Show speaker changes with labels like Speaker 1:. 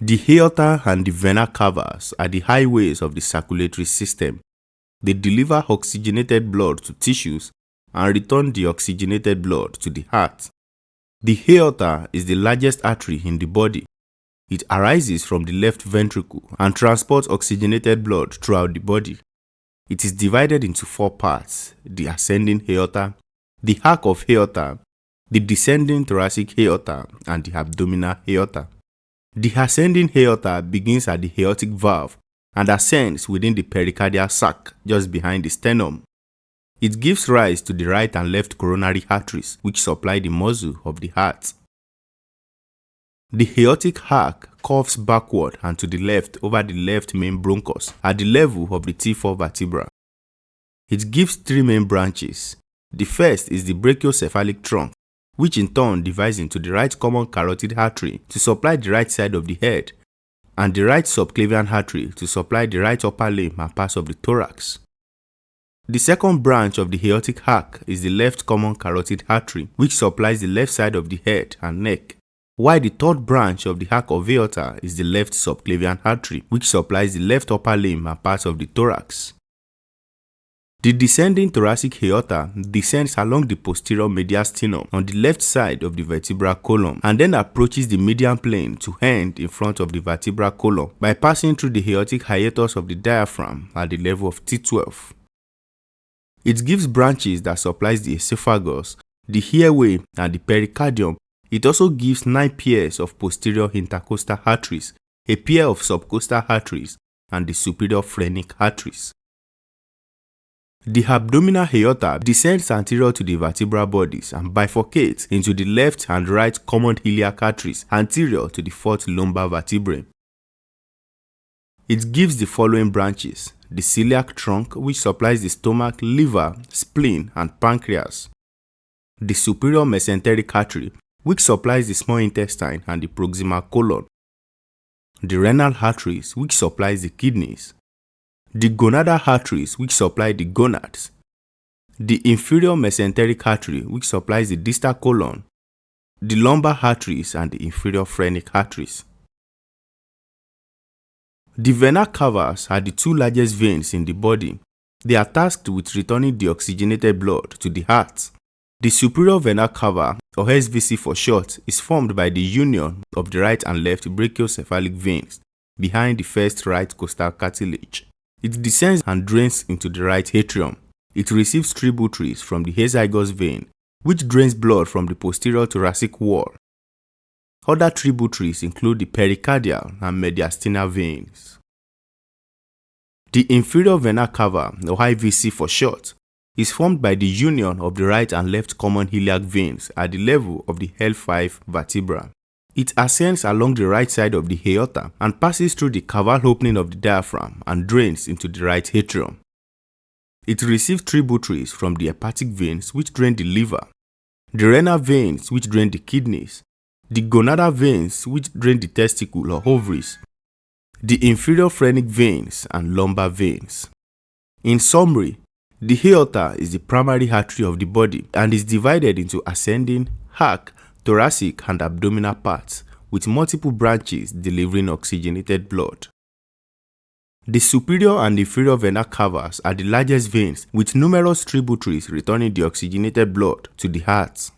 Speaker 1: The aorta and the vena cavas are the highways of the circulatory system. They deliver oxygenated blood to tissues and return deoxygenated blood to the heart. The aorta is the largest artery in the body. It arises from the left ventricle and transports oxygenated blood throughout the body. It is divided into four parts: the ascending aorta, the arc of aorta, the descending thoracic aorta, and the abdominal aorta. The ascending aorta begins at the aortic valve and ascends within the pericardial sac just behind the sternum. It gives rise to the right and left coronary arteries, which supply the muscle of the heart. The aortic arc curves backward and to the left over the left main bronchus at the level of the T4 vertebra. It gives three main branches. The first is the brachiocephalic trunk, which in turn divides into the right common carotid artery to supply the right side of the head, and the right subclavian artery to supply the right upper limb and parts of the thorax. The second branch of the aortic arc is the left common carotid artery, which supplies the left side of the head and neck, while the third branch of the arc of aorta is the left subclavian artery, which supplies the left upper limb and parts of the thorax. The descending thoracic aorta descends along the posterior mediastinum on the left side of the vertebral column and then approaches the median plane to end in front of the vertebral column by passing through the aortic hiatus of the diaphragm at the level of T12. It gives branches that supplies the esophagus, the airway, and the pericardium. It also gives 9 pairs of posterior intercostal arteries, a pair of subcostal arteries, and the superior phrenic arteries. The abdominal aorta descends anterior to the vertebral bodies and bifurcates into the left and right common iliac arteries anterior to the fourth lumbar vertebrae. It gives the following branches: the celiac trunk, which supplies the stomach, liver, spleen, and pancreas; the superior mesenteric artery, which supplies the small intestine and the proximal colon; the renal arteries, which supplies the kidneys; the gonadal arteries, which supply the gonads; the inferior mesenteric artery, which supplies the distal colon; the lumbar arteries, and the inferior phrenic arteries. The vena cavas are the two largest veins in the body. They are tasked with returning deoxygenated blood to the heart. The superior vena cava, or SVC for short, is formed by the union of the right and left brachiocephalic veins behind the first right costal cartilage. It descends and drains into the right atrium. It receives tributaries from the azygos vein, which drains blood from the posterior thoracic wall. Other tributaries include the pericardial and mediastinal veins. The inferior vena cava, or IVC for short, is formed by the union of the right and left common iliac veins at the level of the L5 vertebra. It ascends along the right side of the aorta and passes through the caval opening of the diaphragm and drains into the right atrium. It receives tributaries from the hepatic veins, which drain the liver, the renal veins, which drain the kidneys, the gonadal veins, which drain the testicle or ovaries, the inferior phrenic veins, and lumbar veins. In summary, the aorta is the primary artery of the body and is divided into ascending, arc, thoracic, and abdominal parts, with multiple branches delivering oxygenated blood. The superior and inferior vena cavas are the largest veins, with numerous tributaries returning deoxygenated blood to the heart.